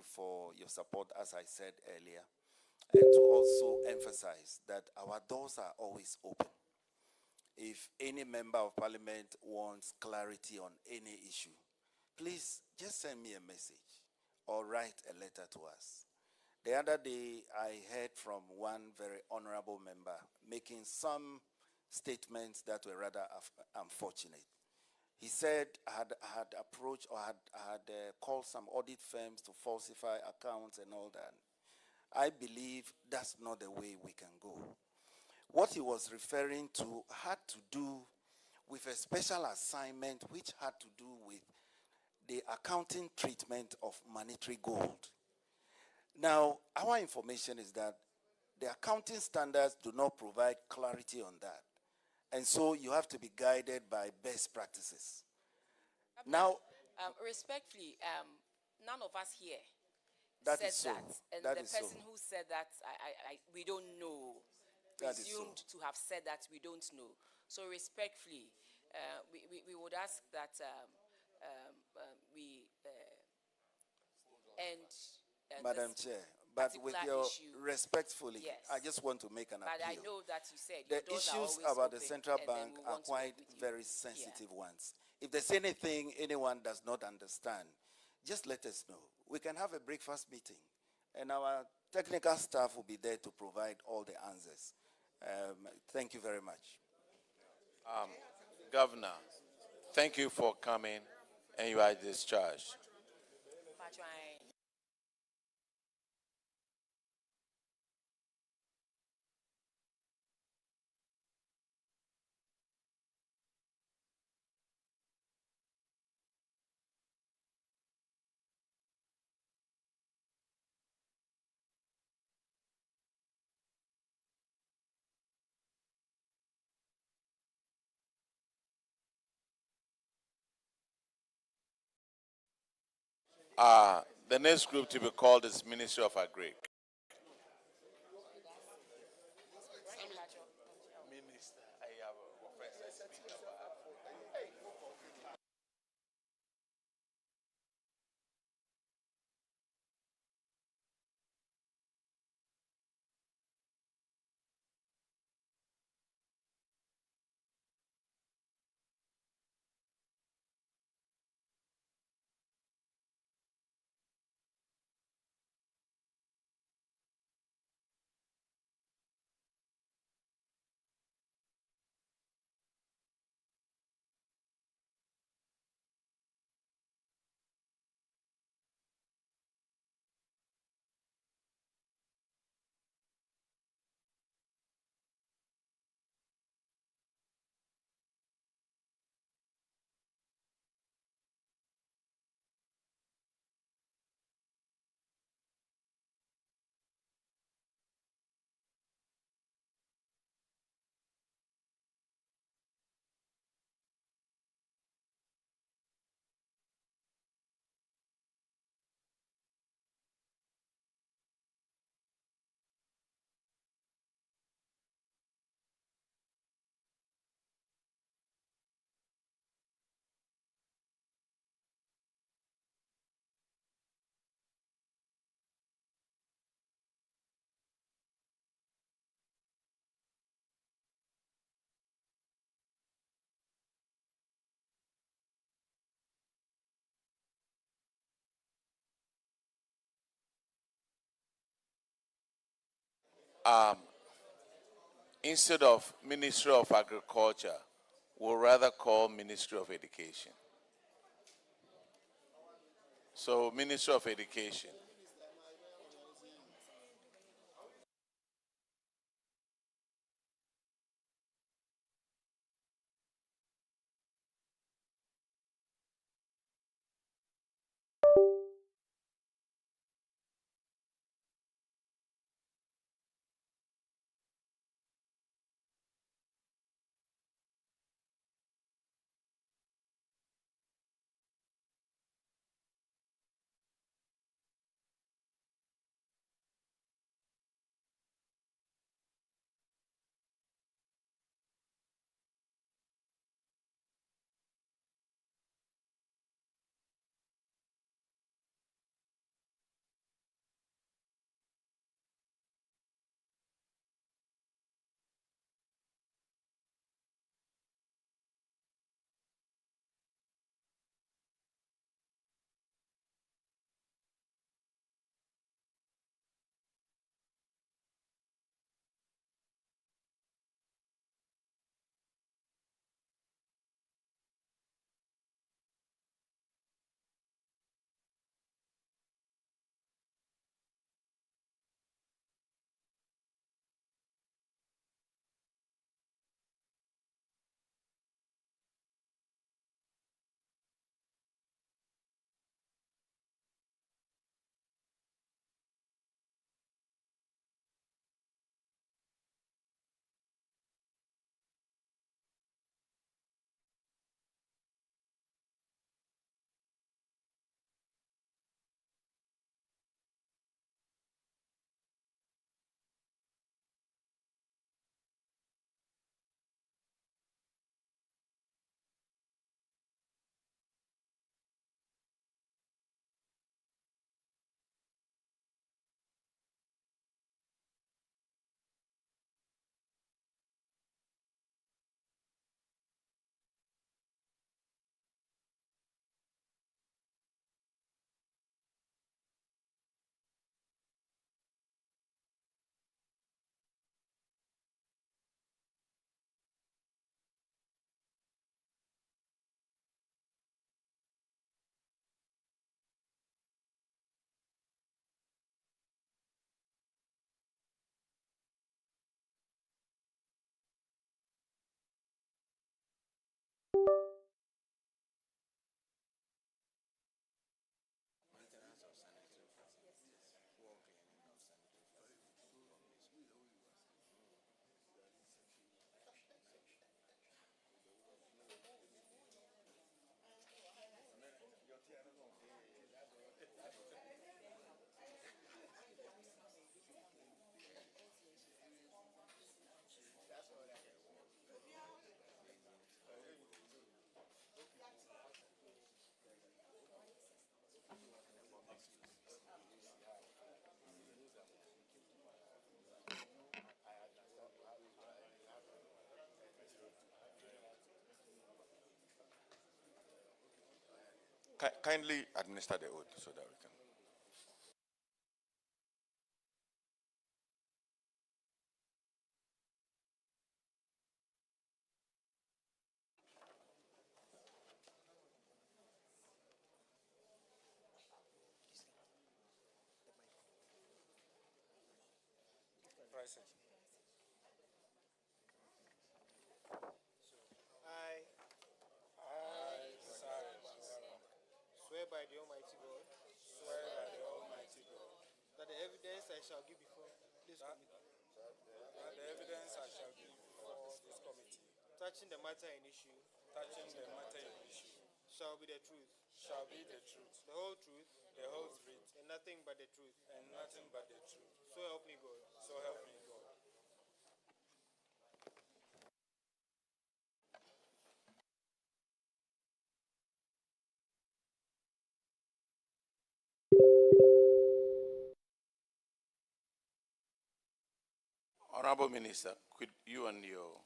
for your support, as I said earlier, and to also emphasize that our doors are always open. If any member of parliament wants clarity on any issue, please just send me a message or write a letter to us. The other day, I heard from one very honorable member making some statements that were rather unfortunate. He said I had approached or had called some audit firms to falsify accounts and all that. I believe that's not the way we can go. What he was referring to had to do with a special assignment which had to do with the accounting treatment of monetary gold. Now, our information is that the accounting standards do not provide clarity on that. And so you have to be guided by best practices. Now, respectfully, none of us here that said is so. that. And that the is person so. who said that, we don't know, That is so. presumed to have said that we don't know. So respectfully, we would ask that we end Madam this Chair, but with particular your issue. respectfully, Yes. I just want to make an But I appeal. know that you said The your doors are issues always about the open, central and then bank we are want to work quite with you. very sensitive ones. If there's anything anyone does not understand, just let us know. We can have a breakfast meeting, and our technical staff will be there to provide all the answers. Thank you very much. Governor, thank you for coming, and you are discharged. Patron. The next group to be called is Ministry of Agri. Instead of Ministry of Agriculture, we'll rather call Ministry of Education. So, Ministry of Education. Kindly administer the oath so that we can. Swear by the Almighty God. That the evidence I shall give before this committee. Touching the matter in issue. Shall be the truth. The whole truth. And nothing but the truth. So help me God. Honorable Minister, could you and your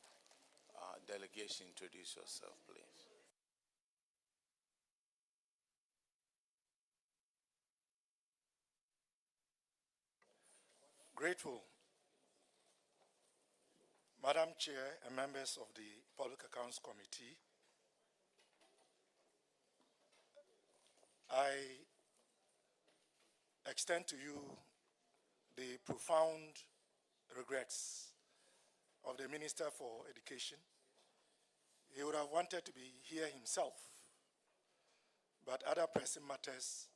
delegation introduce yourself, please? Grateful, Madam Chair and members of the Public Accounts Committee, I extend to you the profound regrets of the Minister for Education. He would have wanted to be here himself, but other pressing matters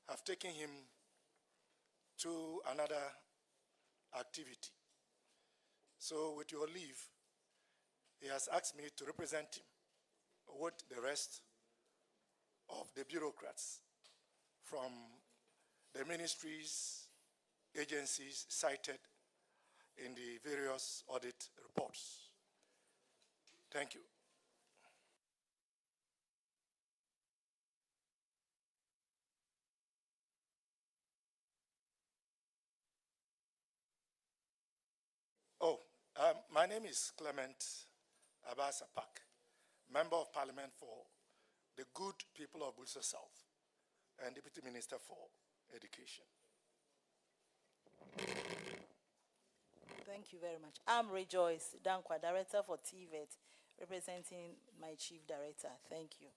have taken him to another activity. So with your leave, he has asked me to represent him with the rest of the bureaucrats from the ministries, agencies cited in the various audit reports. Thank you. My name is Clement Abasapak, Member of Parliament for the good people of Bulsa South and Deputy Minister for Education. Thank you very much. I'm Rejoice Dankwa, Director for TVET, representing my Chief Director. Thank you.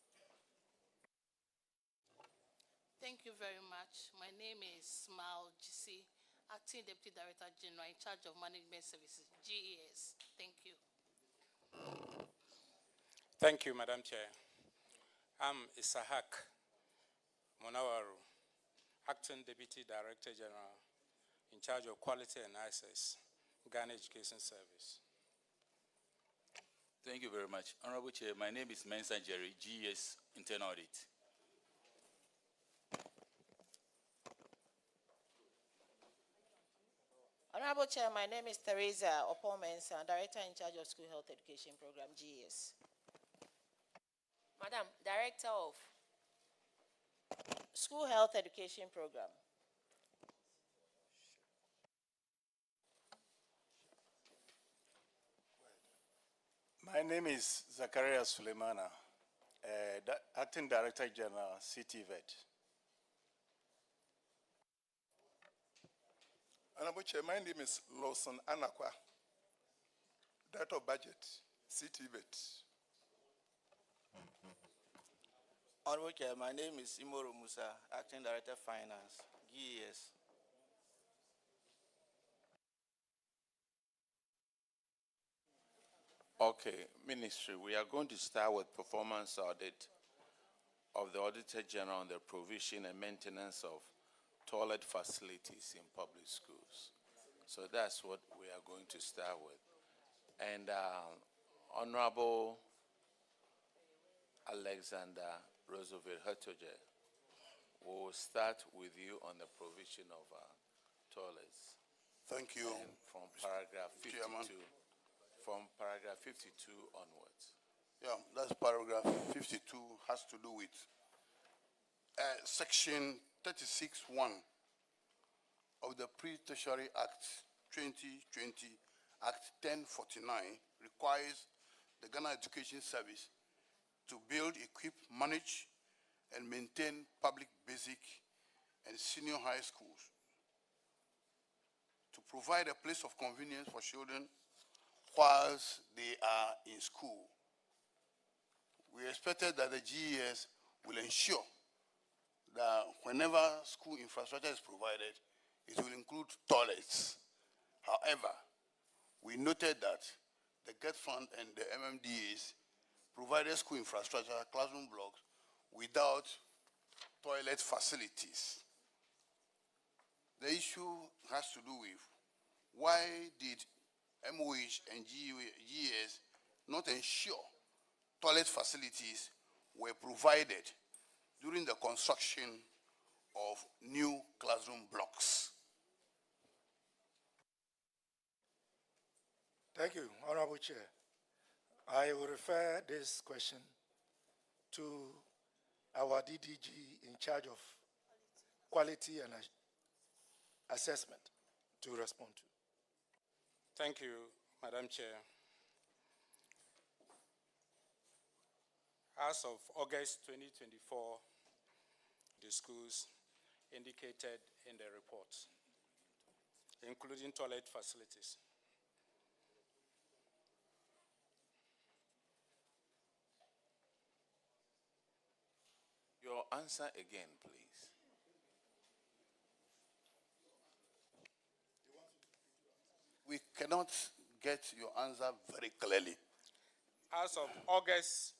Thank you very much. My name is Smile GC, Acting Deputy Director General in charge of Management Services, GES. Thank you. Thank you, Madam Chair. I'm Isahak Monawaru, Acting Deputy Director General in charge of Quality and Access, Ghana Education Service. Thank you very much. Honorable Chair, my name is Mensa Jerry, GES Internal Audit. Honorable Chair, my name is Teresa Opomensa, Director in charge of School Health Education Program, GES. Madam, Director of School Health Education Program. My name is Zakaria Suleimana, Acting Director General, CTVET. Honorable Chair, my name is Lawson Anakwa, Director of Budget, CTVET. Honorable Chair, my name is Imoro Musa, Acting Director of Finance, GES. Okay, Ministry, we are going to start with performance audit of the Auditor General on the provision and maintenance of toilet facilities in public schools. So that's what we are going to start with. And Honorable Alexander Roosevelt Hertoge, we will start with you on the provision of toilets. Thank you. And from paragraph 52, Chairman. From paragraph 52 onwards. Yeah, that's paragraph 52, has to do with section 36(1) of the Pre-Tertiary Act 2020, Act 1049, requires the Ghana Education Service to build, equip, manage, and maintain public basic and senior high schools, to provide a place of convenience for children whilst they are in school. We expected that the GES will ensure that whenever school infrastructure is provided, it will include toilets. However, we noted that the GET Fund and the MMDAs provided school infrastructure, classroom blocks, without toilet facilities. The issue has to do with why did MOH and GES not ensure toilet facilities were provided during the construction of new classroom blocks? Thank you, Honorable Chair. I will refer this question to our DDG in charge of quality and assessment to respond to. Thank you, Madam Chair. As of August 2024, the schools indicated in the report, including toilet facilities. Your answer again, please. We cannot get your answer very clearly. As of August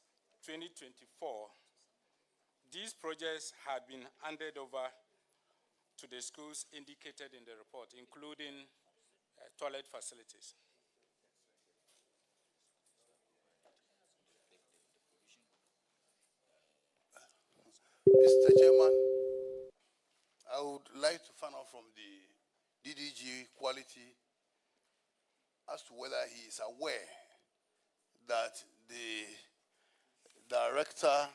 2024, these projects had been handed over to the schools indicated in the report, including toilet facilities. Mr. Chairman, I would like to find out from the DDG quality as to whether he is aware that the director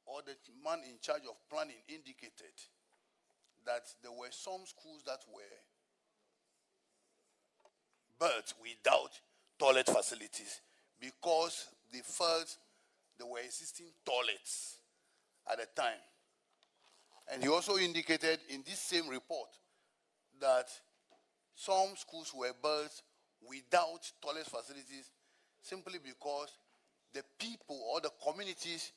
or the man in charge of planning indicated that there were some schools that were built without toilet facilities because they felt there were existing toilets at the time. And he also indicated in this same report that some schools were built without toilet facilities simply because the people or the communities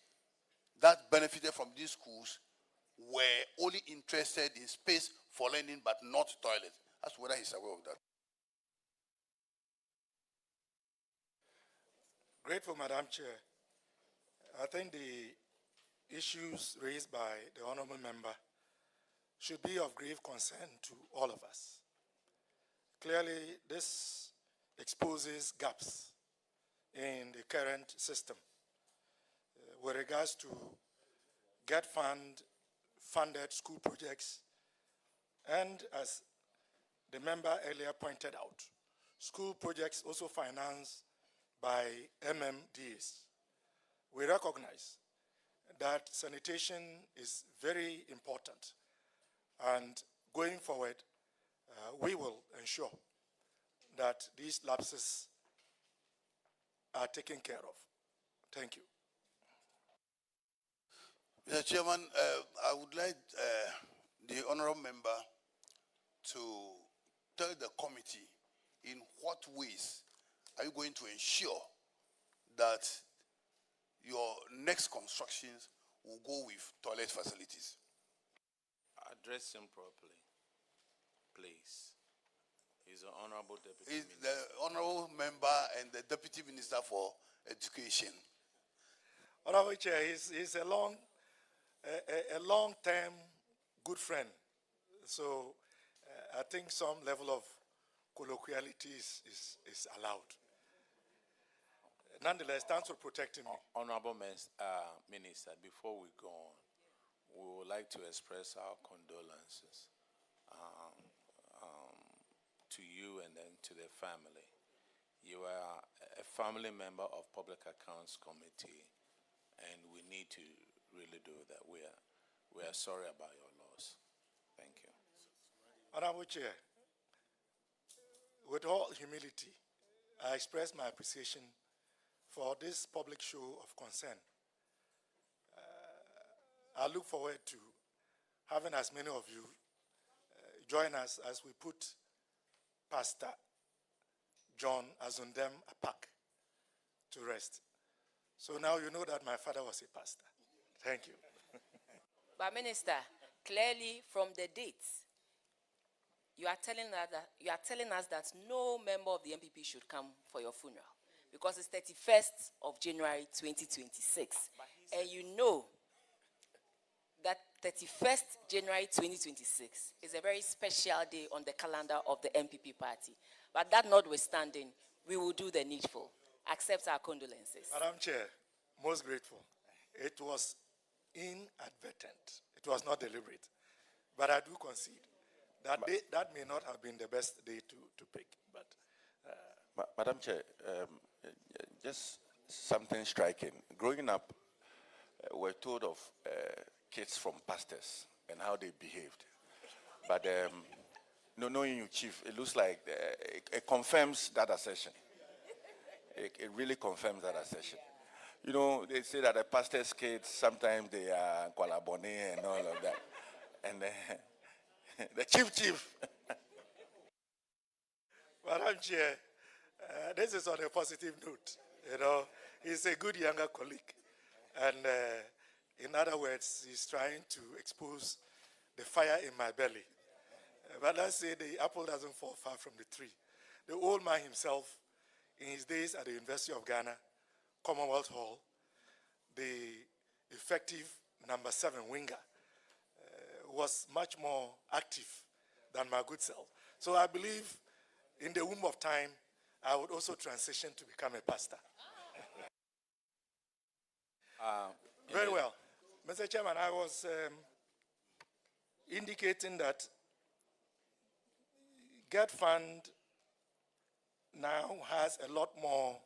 that benefited from these schools were only interested in space for learning but not toilets. That's whether he's aware of that. Grateful, Madam Chair. I think the issues raised by the honorable member should be of grave concern to all of us. Clearly, this exposes gaps in the current system with regards to GET funded school projects, and as the member earlier pointed out, school projects also financed by MMDAs. We recognize that sanitation is very important, and going forward, we will ensure that these lapses are taken care of. Thank you. Mr. Chairman, I would like the honorable member to tell the committee in what ways are you going to ensure that your next constructions will go with toilet facilities? Address him properly, please. He's the Honorable Deputy He's Minister. the honorable member and the Deputy Minister for Education. Honorable Chair, he's a long-term good friend. So I think some level of colloquiality is allowed. Nonetheless, thanks for protecting me. Honorable Minister, before we go on, we would like to express our condolences to you and then to the family. You are a family member of Public Accounts Committee, and we need to really do that. We are sorry about your loss. Thank you. Honorable Chair, with all humility, I express my appreciation for this public show of concern. I look forward to having as many of you join us as we put Pastor John Azundem Apak to rest. So now you know that my father was a pastor. Thank you. But Minister, clearly from the dates, you are telling us that no member of the MPP should come for your funeral because it's 31st of January 2026. And you know that 31st January 2026 is a very special day on the calendar of the MPP party. But that notwithstanding, we will do the needful. Accept our condolences. Madam Chair, most grateful. It was inadvertent. It was not deliberate. But I do concede that that may not have been the best day to pick. But Madam Chair, just something striking. Growing up, we're told of kids from pastors and how they behaved. But knowing you, Chief, it looks like it confirms that assertion. It really confirms that assertion. You know, they say that the pastor's kids, sometimes they are Kuala Bone and all of that. And the chief. Madam Chair, this is on a positive note. You know, he's a good younger colleague. And in other words, he's trying to expose the fire in my belly. But let's say the apple doesn't fall far from the tree. The old man himself, in his days at the University of Ghana, Commonwealth Hall, the effective number 7 winger, was much more active than my good self. So I believe in the womb of time, I would also transition to become a pastor. Very well. Mr. Chairman, I was indicating that GET Fund now has a lot more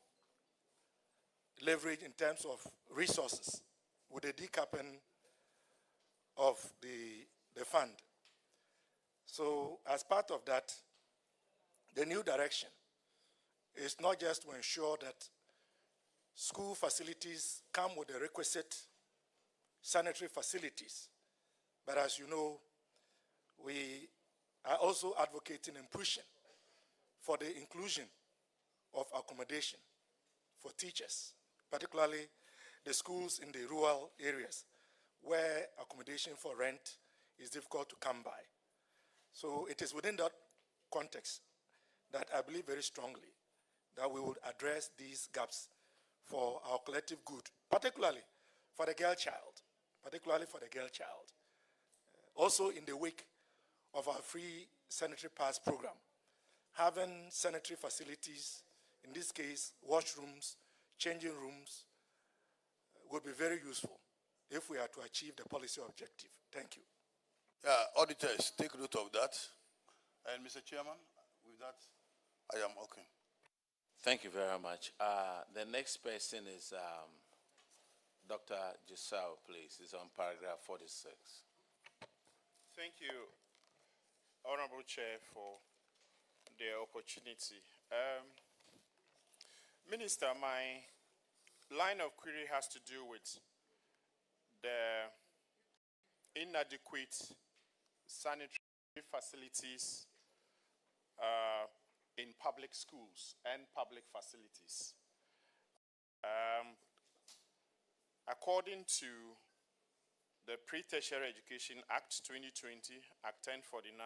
leverage in terms of resources with the decapping of the fund. So as part of that, the new direction is not just to ensure that school facilities come with the requisite sanitary facilities, but as you know, we are also advocating and pushing for the inclusion of accommodation for teachers, particularly the schools in the rural areas where accommodation for rent is difficult to come by. So it is within that context that I believe very strongly that we would address these gaps for our collective good, particularly for the girl child, also in the wake of our free sanitary pass program, having sanitary facilities, in this case, washrooms, changing rooms, would be very useful if we are to achieve the policy objective. Thank you. Auditors, take note of that. And Mr. Chairman, with that, I am okay. Thank you very much. The next person is Dr. Giselle, please. It's on paragraph 46. Thank you, Honorable Chair, for the opportunity. Minister, my line of query has to do with the inadequate sanitary facilities in public schools and public facilities. According to the Pre-Tertiary Education Act 2020, Act 1049,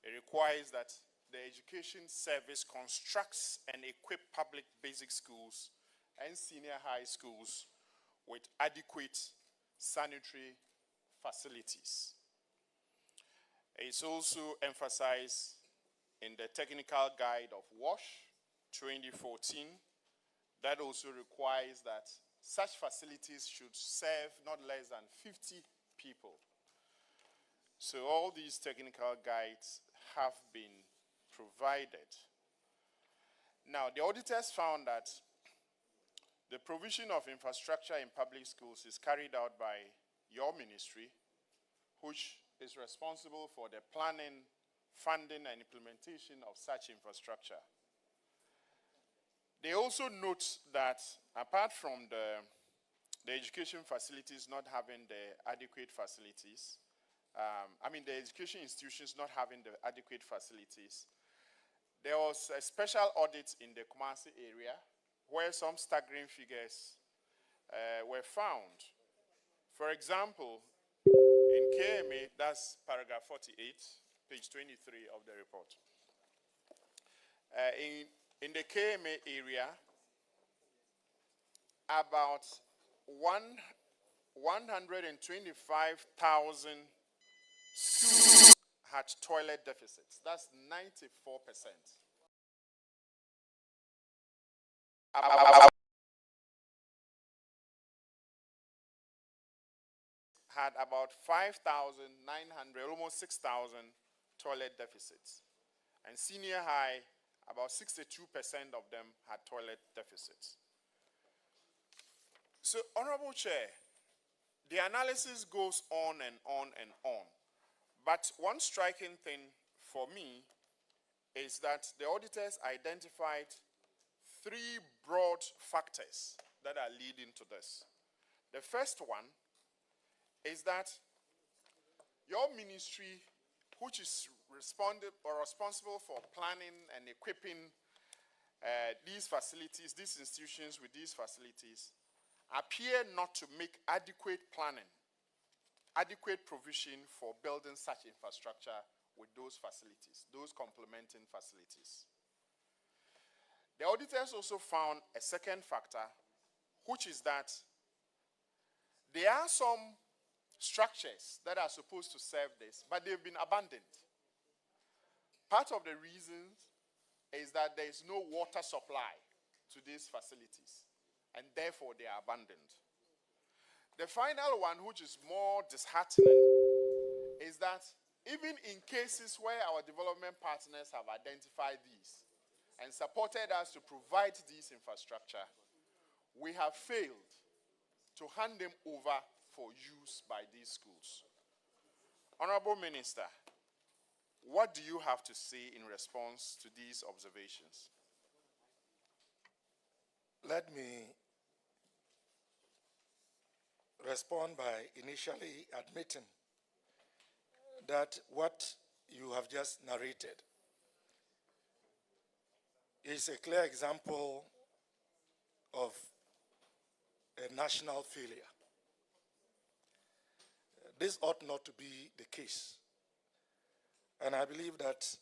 it requires that the Education Service constructs and equip public basic schools and senior high schools with adequate sanitary facilities. It's also emphasized in the Technical Guide of WASH 2014 that also requires that such facilities should serve not less than 50 people. So all these technical guides have been provided. Now, the auditors found that the provision of infrastructure in public schools is carried out by your ministry, which is responsible for the planning, funding, and implementation of such infrastructure. They also note that apart from the education facilities not having the adequate facilities. The education institutions not having the adequate facilities. There was a special audit in the Kumasi area where some staggering figures were found. For example, in KMA, that's paragraph 48, page 23 of the report. In the KMA area, about 125,000 schools had toilet deficits. That's 94%. Had about 5,900, almost 6,000 toilet deficits. And senior high, about 62% of them had toilet deficits. So, Honorable Chair, the analysis goes on and on and on. But one striking thing for me is that the auditors identified 3 broad factors that are leading to this. The first one is that your ministry, which is responsible for planning and equipping these facilities, these institutions with these facilities, appear not to make adequate planning, adequate provision for building such infrastructure with those facilities, those complementing facilities. The auditors also found a second factor, which is that there are some structures that are supposed to serve this, but they've been abandoned. Part of the reason is that there is no water supply to these facilities, and therefore they are abandoned. The final one, which is more disheartening, is that even in cases where our development partners have identified these and supported us to provide this infrastructure, we have failed to hand them over for use by these schools. Honorable Minister, what do you have to say in response to these observations? Let me respond by initially admitting that what you have just narrated is a clear example of a national failure. This ought not to be the case. And I believe that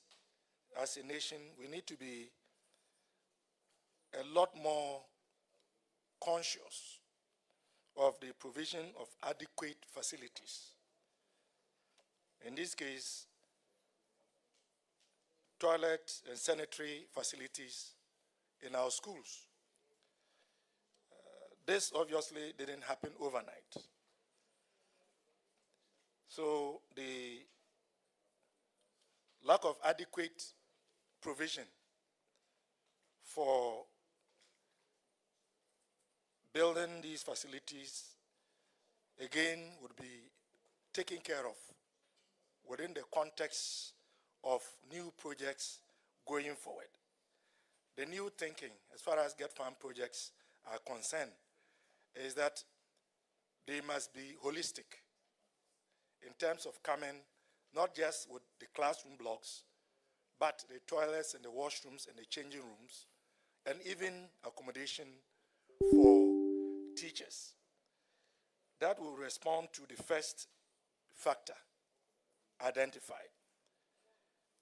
as a nation, we need to be a lot more conscious of the provision of adequate facilities. In this case, toilet and sanitary facilities in our schools. This obviously didn't happen overnight. So the lack of adequate provision for building these facilities, again, would be taken care of within the context of new projects going forward. The new thinking, as far as Get Farm projects are concerned, is that they must be holistic in terms of coming not just with the classroom blocks, but the toilets and the washrooms and the changing rooms, and even accommodation for teachers. That will respond to the first factor identified.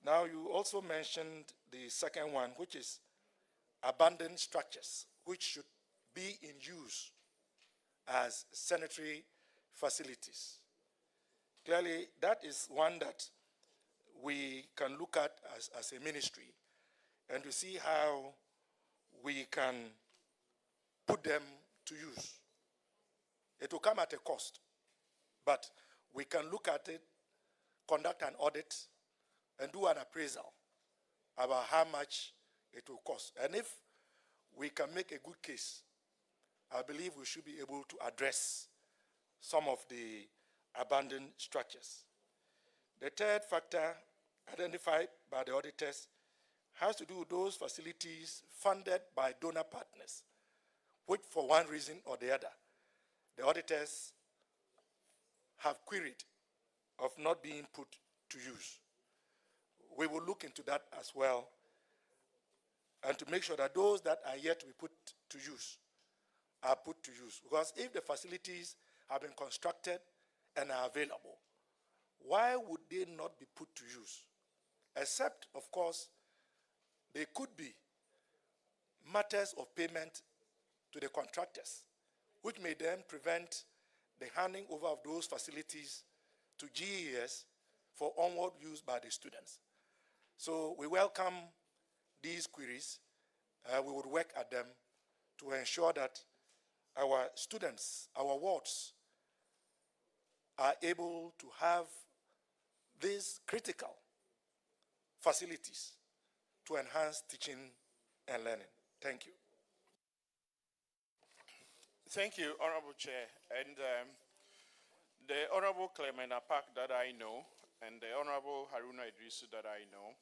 Now, you also mentioned the second one, which is abandoned structures, which should be in use as sanitary facilities. Clearly, that is one that we can look at as a ministry and to see how we can put them to use. It will come at a cost, but we can look at it, conduct an audit, and do an appraisal about how much it will cost. And if we can make a good case, I believe we should be able to address some of the abandoned structures. The third factor identified by the auditors has to do with those facilities funded by donor partners, which for one reason or the other the auditors have queried of not being put to use. We will look into that as well, and to make sure that those that are yet to be put to use are put to use. Because if the facilities have been constructed and are available, why would they not be put to use? Except, of course, there could be matters of payment to the contractors, which may then prevent the handing over of those facilities to GES for onward use by the students. So we welcome these queries. We would work at them to ensure that our students, our wards, are able to have these critical facilities to enhance teaching and learning. Thank you. Thank you, Honorable Chair. And the Honorable Clement Apak that I know, and the Honorable Haruna Idrisu that I know,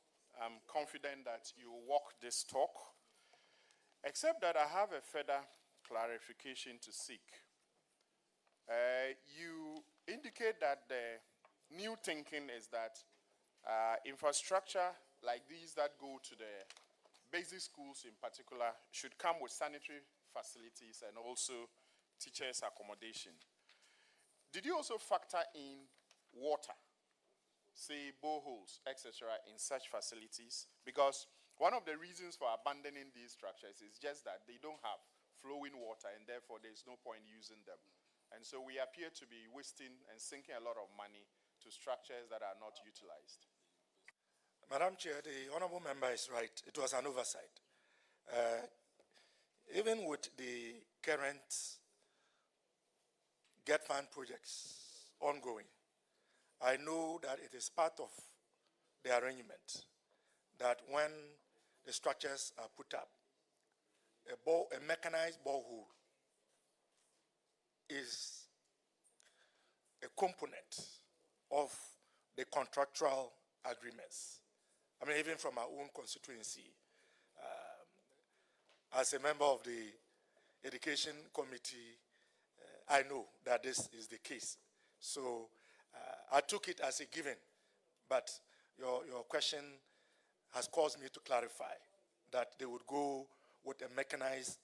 I'm confident that you will walk this talk, except that I have a further clarification to seek. You indicate that the new thinking is that infrastructure like these that go to the basic schools in particular should come with sanitary facilities and also teachers' accommodation. Did you also factor in water, say boreholes, etc., in such facilities? Because one of the reasons for abandoning these structures is just that they don't have flowing water, and therefore there's no point using them. And so we appear to be wasting and sinking a lot of money to structures that are not utilized. Madam Chair, the honorable member is right. It was an oversight. Even with the current Get Fund projects ongoing, I know that it is part of the arrangement that when the structures are put up, a mechanized borehole is a component of the contractual agreements. I mean, even from our own constituency, as a member of the Education Committee, I know that this is the case. So I took it as a given, but your question has caused me to clarify that they would go with a mechanized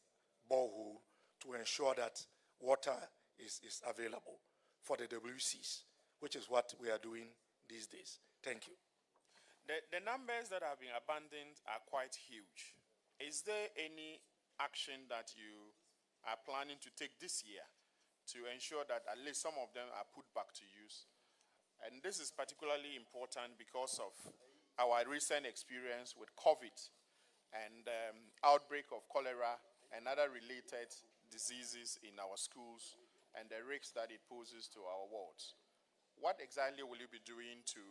borehole to ensure that water is available for the WCs, which is what we are doing these days. Thank you. The numbers that have been abandoned are quite huge. Is there any action that you are planning to take this year to ensure that at least some of them are put back to use? And this is particularly important because of our recent experience with COVID and outbreak of cholera and other related diseases in our schools and the risks that it poses to our wards. What exactly will you be doing to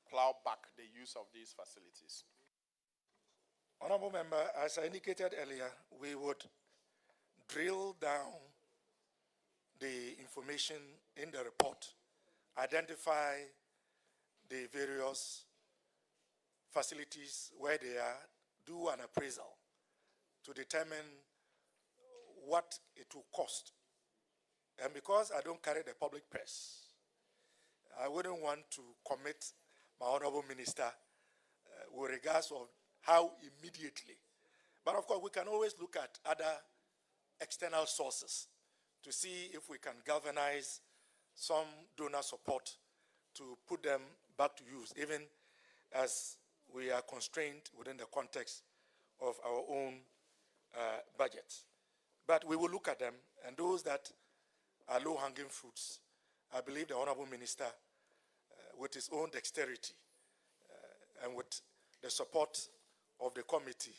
plow back the use of these facilities? Honorable Member, as I indicated earlier, we would drill down the information in the report, identify the various facilities where they are, do an appraisal to determine what it will cost. And because I don't carry the public purse, I wouldn't want to commit my honorable minister with regards of how immediately. But of course, we can always look at other external sources to see if we can galvanize some donor support to put them back to use, even as we are constrained within the context of our own budgets. But we will look at them, and those that are low-hanging fruits, I believe the honorable minister, with his own dexterity and with the support of the committee,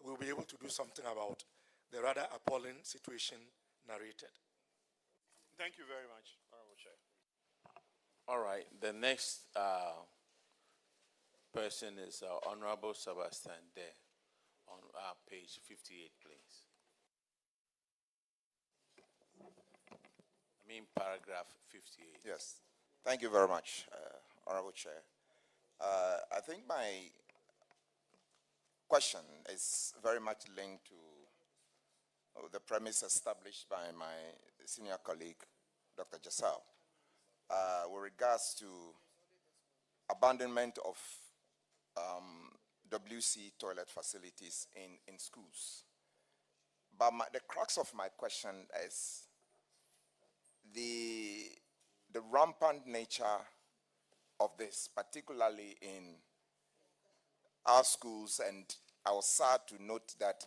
will be able to do something about the rather appalling situation narrated. Thank you very much, Honorable Chair. All right, the next person is Honorable Sebastian Dare on page 58, please. I mean paragraph 58. Yes, thank you very much, Honorable Chair. I think my question is very much linked to the premise established by my senior colleague, Dr. Jasal, with regards to abandonment of WC toilet facilities in schools. But the crux of my question is the rampant nature of this, particularly in our schools, and I was sad to note that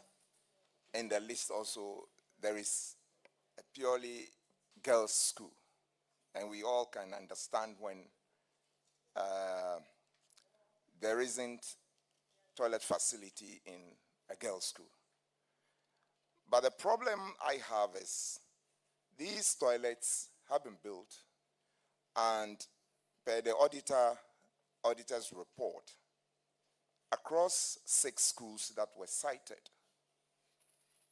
in the list also there is a purely girls' school. And we all can understand when there isn't toilet facility in a girls' school. But the problem I have is these toilets have been built, and per the auditor's report, across 6 schools that were cited,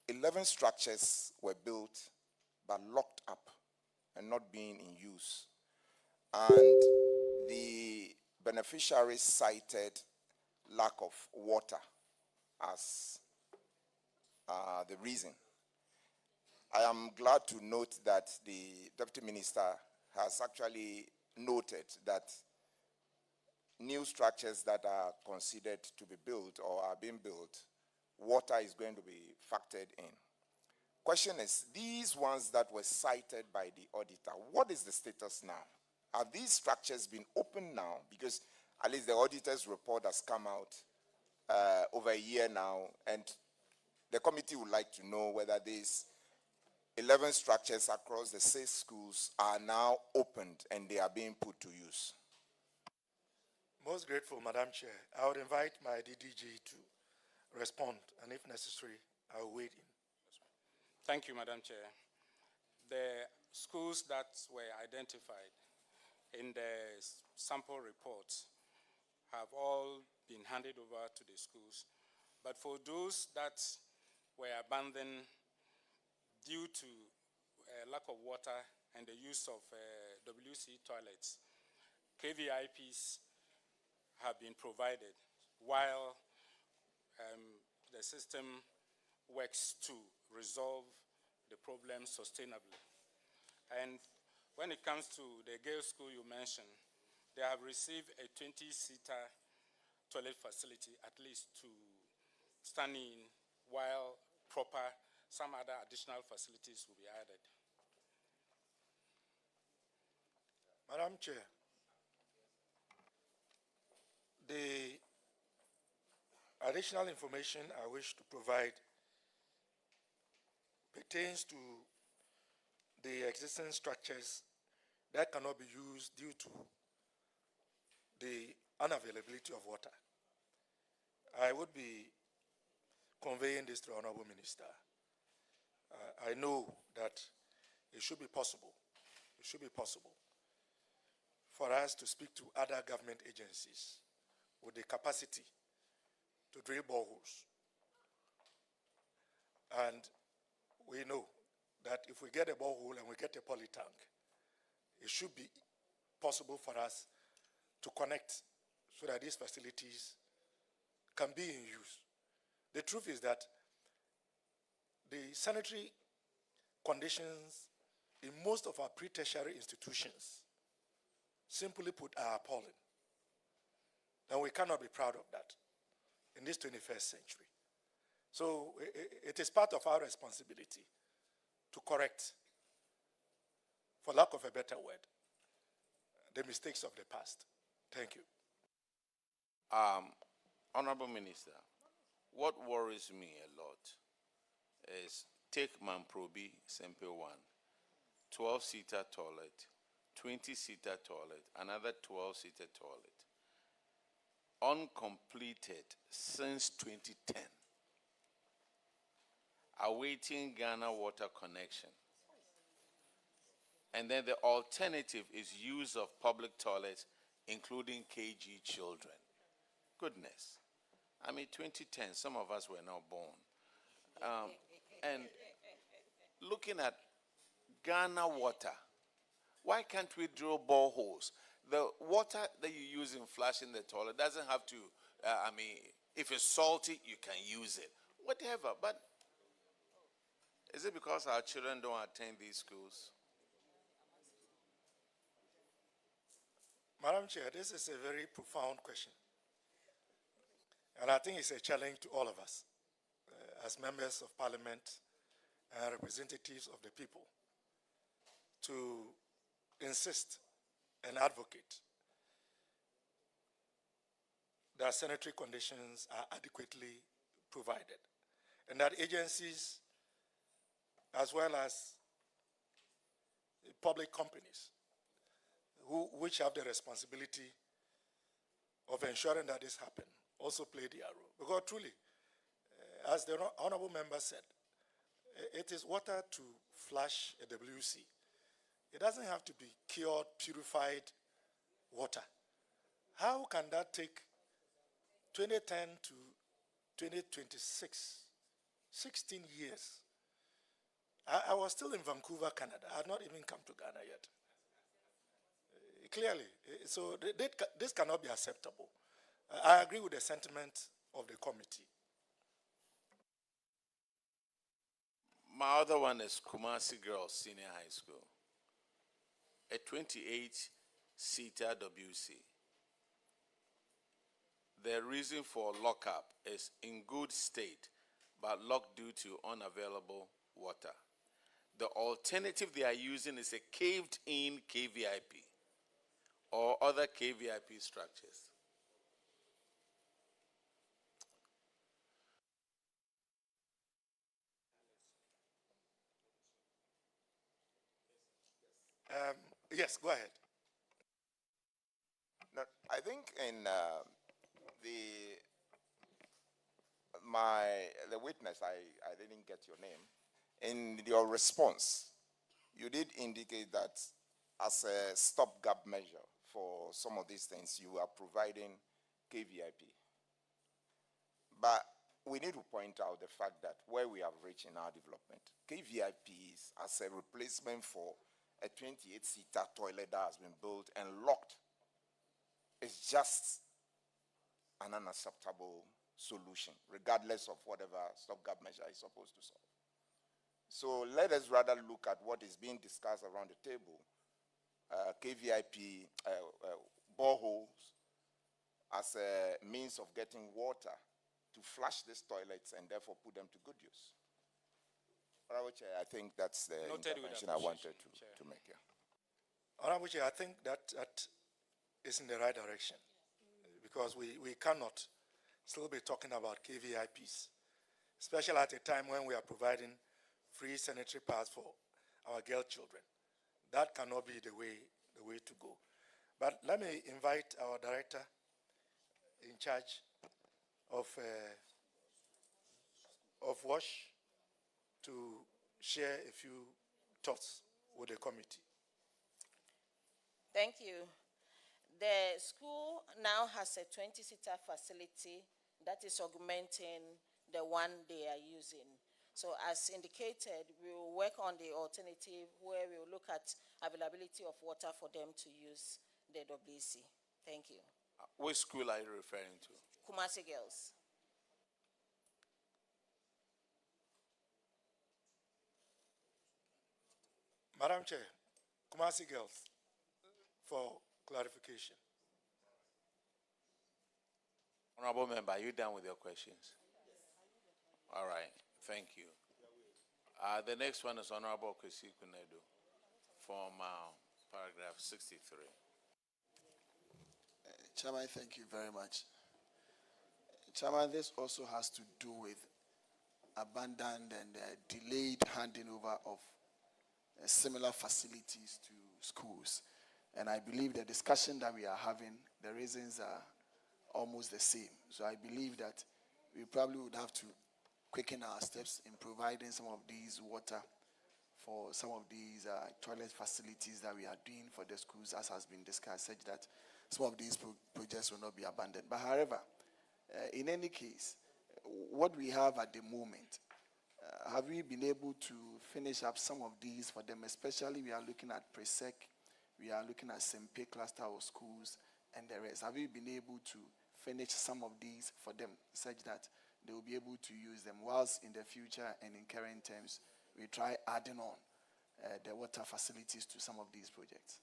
11 structures were built but locked up and not being in use. And the beneficiaries cited lack of water as the reason. I am glad to note that the Deputy Minister has actually noted that new structures that are considered to be built or are being built, water is going to be factored in. Question is, these ones that were cited by the auditor, what is the status now? Have these structures been opened now? Because at least the auditor's report has come out over a year now, and the committee would like to know whether these 11 structures across the 6 schools are now opened and they are being put to use. Most grateful, Madam Chair. I would invite my DDG to respond, and if necessary, I will wait in. Thank you, Madam Chair. The schools that were identified in the sample reports have all been handed over to the schools. But for those that were abandoned due to lack of water and the use of WC toilets, KVIPs have been provided while the system works to resolve the problem sustainably. And when it comes to the girls' school you mentioned, they have received a 20-seater toilet facility at least to stand in, while some other additional facilities will be added. Madam Chair, the additional information I wish to provide pertains to the existing structures that cannot be used due to the unavailability of water. I would be conveying this to the Honorable Minister. I know that it should be possible for us to speak to other government agencies with the capacity to drill boreholes. And we know that if we get a borehole and we get a poly tank, it should be possible for us to connect so that these facilities can be in use. The truth is that the sanitary conditions in most of our pre-tertiary institutions, simply put, are appalling. And we cannot be proud of that in this 21st century. So it is part of our responsibility to correct, for lack of a better word, the mistakes of the past. Thank you. Honorable Minister, what worries me a lot is take Mamprobi Sempe 1, 12-seater toilet, 20-seater toilet, another 12-seater toilet, uncompleted since 2010, awaiting Ghana water connection. And then the alternative is use of public toilets, including KG children. Goodness. I mean, 2010, some of us were not born. And looking at Ghana water, why can't we drill boreholes? The water that you use in flushing the toilet doesn't have to, if it's salty, you can use it. Whatever, but Is it because our children don't attend these schools? Madam Chair, this is a very profound question. And I think it's a challenge to all of us as members of parliament and representatives of the people to insist and advocate that sanitary conditions are adequately provided and that agencies as well as public companies which have the responsibility of ensuring that this happens also play their role. Because truly, as the honorable member said, it is water to flush a WC. It doesn't have to be cured, purified water. How can that take 2010 to 2026, 16 years? I was still in Vancouver, Canada. I had not even come to Ghana yet. Clearly, so this cannot be acceptable. I agree with the sentiment of the committee. My other one is Kumasi Girls Senior High School, a 28-seater WC. The reason for lockup is in good state, but locked due to unavailable water. The alternative they are using is a caved-in KVIP or other KVIP structures. Yes, go ahead. No, I think in the witness, I didn't get your name. In your response, you did indicate that as a stopgap measure for some of these things, you are providing KVIP. But we need to point out the fact that where we have reached in our development, KVIP is as a replacement for a 28-seater toilet that has been built and locked. It's just an unacceptable solution, regardless of whatever stopgap measure is supposed to solve. So let us rather look at what is being discussed around the table, KVIP, boreholes, as a means of getting water to flush these toilets and therefore put them to good use. Honorable Chair, I think that's the intervention I wanted to make here. Honorable Chair, I think that is in the right direction because we cannot still be talking about KVIPs, especially at a time when we are providing free sanitary pads for our girl children. That cannot be the way to go. But let me invite our director in charge of WASH to share a few thoughts with the committee. Thank you. The school now has a 20-seater facility that is augmenting the one they are using. So as indicated, we will work on the alternative where we will look at availability of water for them to use the WC. Thank you. Which school are you referring to? Kumasi Girls. Madam Chair, Kumasi Girls, for clarification. Honorable Member, are you done with your questions? All right, thank you. The next one is Honorable Kwesi Kunedu from paragraph 63. Chairman, thank you very much. Chairman, this also has to do with abandoned and delayed handing over of similar facilities to schools. And I believe the discussion that we are having, the reasons are almost the same. So I believe that we probably would have to quicken our steps in providing some of these water for some of these toilet facilities that we are doing for the schools, as has been discussed, such that some of these projects will not be abandoned. But however, in any case, what we have at the moment, have we been able to finish up some of these for them? Especially we are looking at PRESEC, we are looking at Sempe cluster of schools and the rest. Have we been able to finish some of these for them such that they will be able to use them, whilst in the future and in current terms we try adding on the water facilities to some of these projects.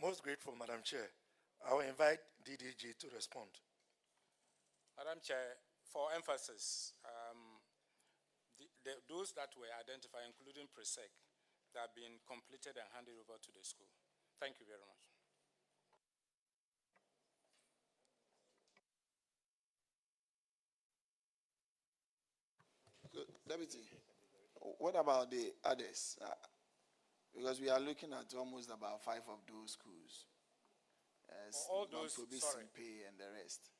Most grateful, Madam Chair. I will invite DDG to respond. Madam Chair, for emphasis, those that were identified, including PRESEC, that have been completed and handed over to the school. Thank you very much. So, Deputy, what about the others? Because we are looking at almost about 5 of those schools. All those, probation pay and the rest.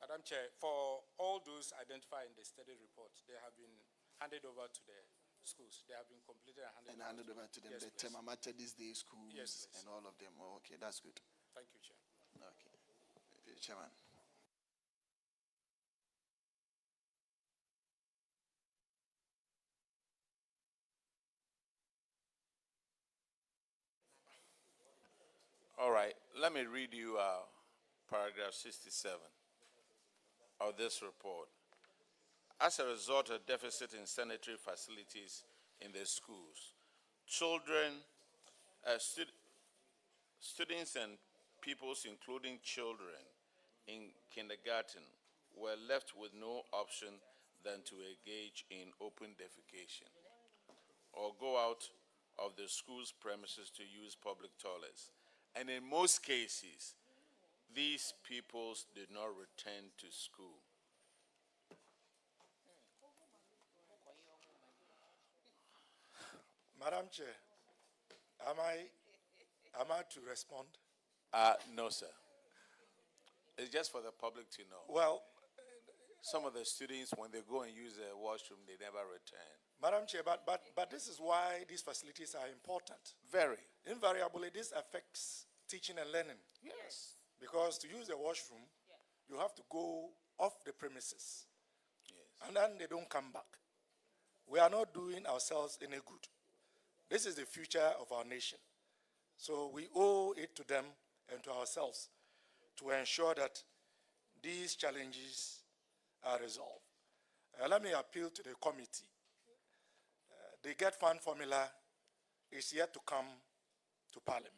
Madam Chair, for all those identified in the study report, they have been handed over to the schools. They have been completed and handed over to them. Yes, the Temamata these days schools, yes, and all of them. Oh, okay, that's good. Thank you, Chair. Okay. Chairman. All right, let me read you paragraph 67 of this report. As a result of deficit in sanitary facilities in the schools, children, students and pupils, including children in kindergarten, were left with no option than to engage in open defecation or go out of the school's premises to use public toilets. And in most cases, these pupils did not return to school. Madam Chair, am I to respond? No, sir. It's just for the public to know. Well, some of the students, when they go and use the washroom, they never return. Madam Chair, but this is why these facilities are important. Very. Invariably, this affects teaching and learning. Yes. Because to use the washroom, you have to go off the premises. Yes. And then they don't come back. We are not doing ourselves any good. This is the future of our nation. So we owe it to them and to ourselves to ensure that these challenges are resolved. Let me appeal to the committee. The GET Fund formula is yet to come to Parliament.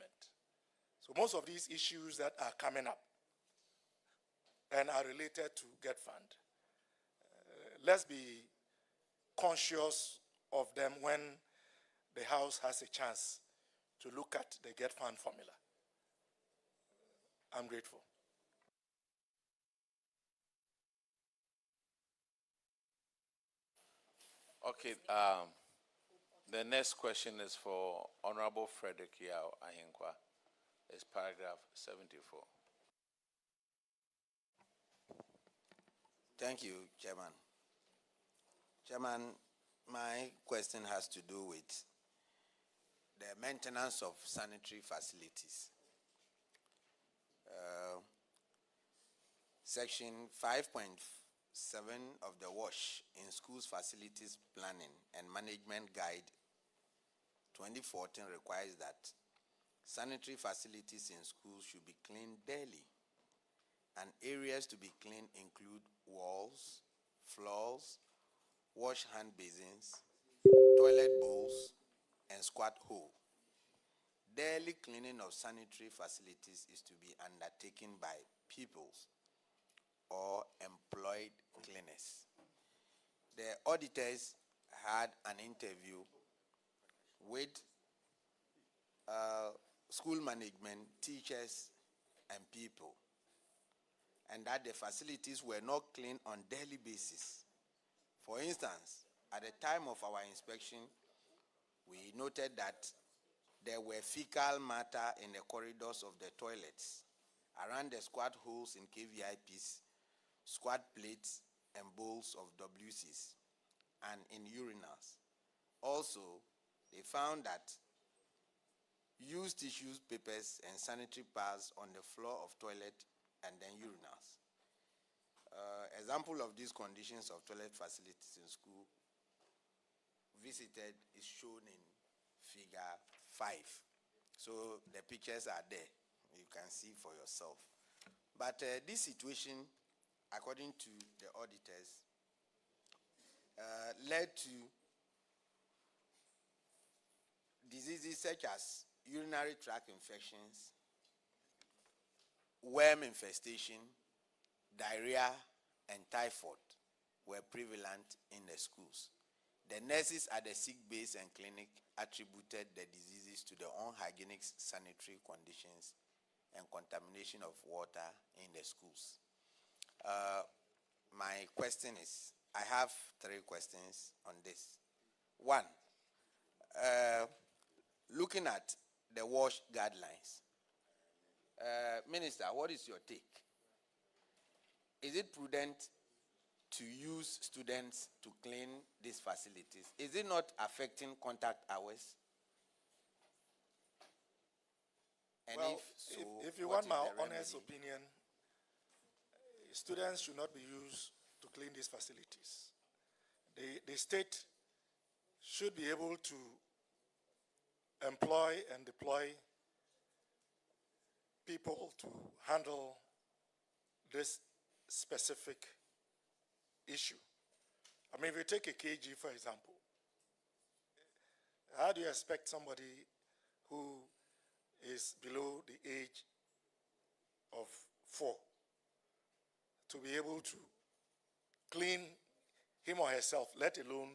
So most of these issues that are coming up and are related to GET Fund, let's be conscious of them when the House has a chance to look at the GET Fund formula. I'm grateful. Okay, the next question is for Honorable Frederick Yao Ahinkwa. It's paragraph 74. Thank you, Chairman. Chairman, my question has to do with the maintenance of sanitary facilities. Section 5.7 of the WASH in Schools Facilities Planning and Management Guide 2014 requires that sanitary facilities in schools should be cleaned daily, and areas to be cleaned include walls, floors, wash hand basins, toilet bowls, and squat hole. Daily cleaning of sanitary facilities is to be undertaken by pupils or employed cleaners. The auditors had an interview with school management, teachers, and people, and that the facilities were not cleaned on daily basis. For instance, at the time of our inspection, we noted that there were fecal matter in the corridors of the toilets, around the squat holes in KVIPs, squat plates and bowls of WCs, and in urinals. Also, they found that used tissues, papers, and sanitary pads on the floor of toilet and then urinals. Example of these conditions of toilet facilities in school visited is shown in figure 5. So the pictures are there. You can see for yourself. But this situation, according to the auditors, led to diseases such as urinary tract infections, worm infestation, diarrhea, and typhoid were prevalent in the schools. The nurses at the sick base and clinic attributed the diseases to the unhygienic sanitary conditions and contamination of water in the schools. My question is, I have 3 questions on this. 1, looking at the WASH guidelines, Minister, what is your take? Is it prudent to use students to clean these facilities? Is it not affecting contact hours? And Well, if so, if you what want my is the honest remedy? opinion, students should not be used to clean these facilities. The state should be able to employ and deploy people to handle this specific issue. I mean, if you take a KG, for example, how do you expect somebody who is below the age of 4 to be able to clean him or herself, let alone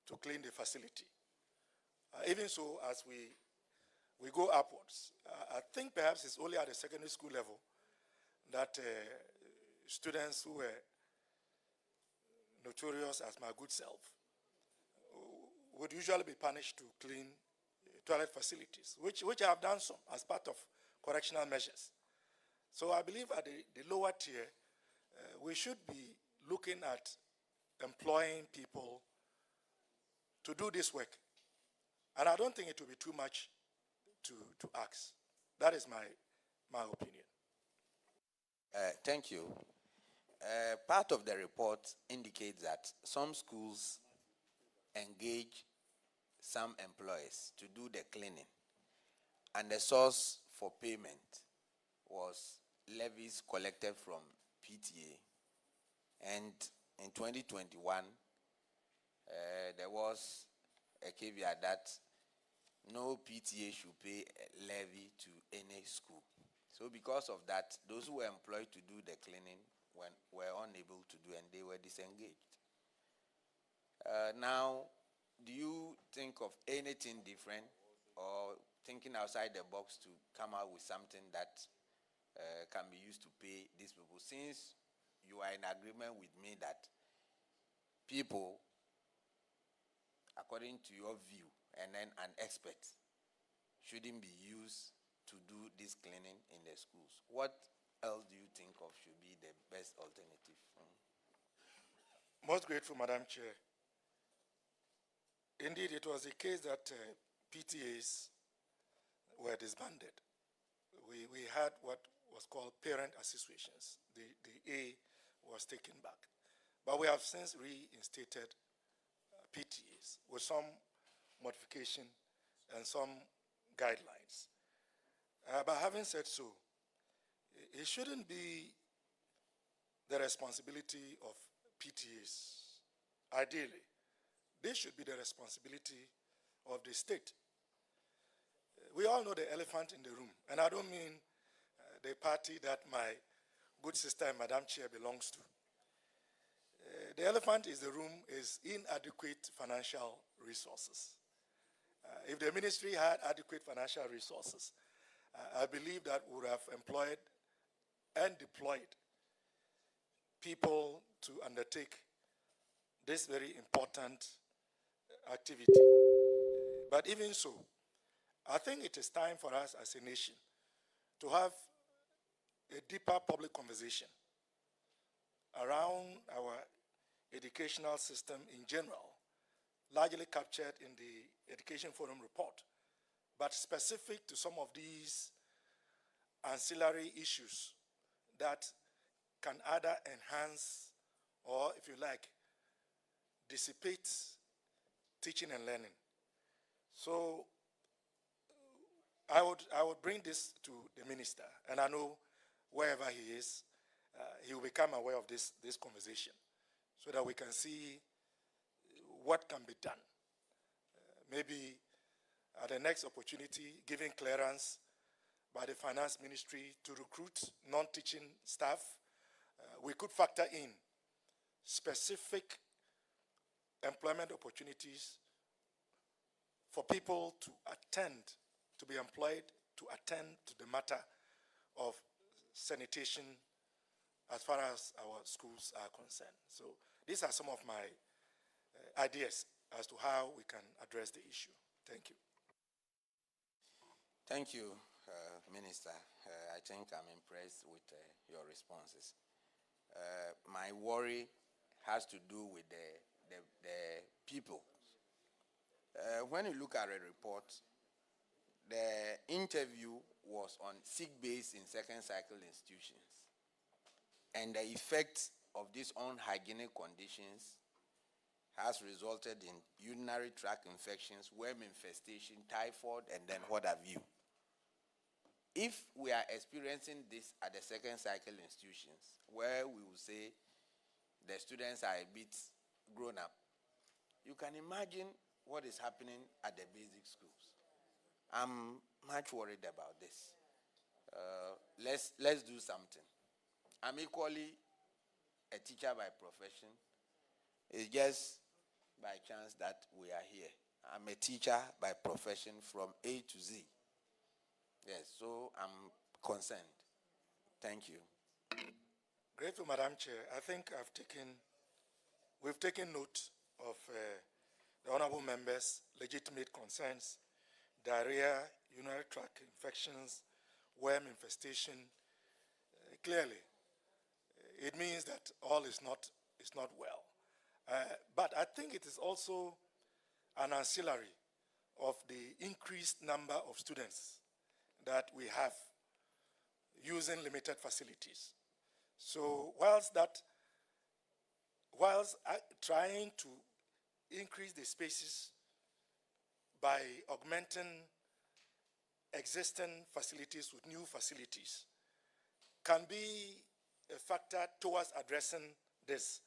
to clean the facility? Even so, as we go upwards, I think perhaps it's only at the secondary school level that students who were notorious as my good self would usually be punished to clean toilet facilities, which I have done some as part of correctional measures. So I believe at the lower tier, we should be looking at employing people to do this work. And I don't think it will be too much to ask. That is my opinion. Thank you. Part of the report indicates that some schools engage some employees to do the cleaning, and the source for payment was levies collected from PTA. And in 2021, there was a caveat that no PTA should pay a levy to any school. So because of that, those who were employed to do the cleaning were unable to do, and they were disengaged. Now, do you think of anything different or thinking outside the box to come out with something that can be used to pay these people, since you are in agreement with me that people, according to your view, and then an expert, shouldn't be used to do this cleaning in the schools? What else do you think of should be the best alternative? Most grateful, Madam Chair. Indeed, it was the case that PTAs were disbanded. We had what was called parent associations. The A was taken back. But we have since reinstated PTAs with some modification and some guidelines. But having said so, it shouldn't be the responsibility of PTAs. Ideally, this should be the responsibility of the state. We all know the elephant in the room, and I don't mean the party that my good sister, Madam Chair, belongs to. The elephant in the room is inadequate financial resources. If the ministry had adequate financial resources, I believe that we would have employed and deployed people to undertake this very important activity. But even so, I think it is time for us as a nation to have a deeper public conversation around our educational system in general, largely captured in the Education Forum report, but specific to some of these ancillary issues that can either enhance or, if you like, dissipate teaching and learning. So I would bring this to the minister, and I know wherever he is, he will become aware of this conversation, so that we can see what can be done. Maybe at the next opportunity, giving clearance by the finance ministry to recruit non-teaching staff, we could factor in specific employment opportunities for people to attend, to be employed, to attend to the matter of sanitation as far as our schools are concerned. So these are some of my ideas as to how we can address the issue. Thank you. Thank you, Minister. I think I'm impressed with your responses. My worry has to do with the people. When you look at a report, the interview was on sick base in second cycle institutions. And the effect of these unhygienic conditions has resulted in urinary tract infections, worm infestation, typhoid, and then what have you. If we are experiencing this at the second cycle institutions, where we will say the students are a bit grown up, you can imagine what is happening at the basic schools. I'm much worried about this. Let's do something. I'm equally a teacher by profession. It's just by chance that we are here. I'm a teacher by profession from A to Z. Yes, so I'm concerned. Thank you. Grateful, Madam Chair. I think we've taken note of the honorable members' legitimate concerns: diarrhea, urinary tract infections, worm infestation. Clearly, it means that all is not well. But I think it is also an ancillary of the increased number of students that we have using limited facilities. So whilst trying to increase the spaces by augmenting existing facilities with new facilities can be a factor towards addressing this.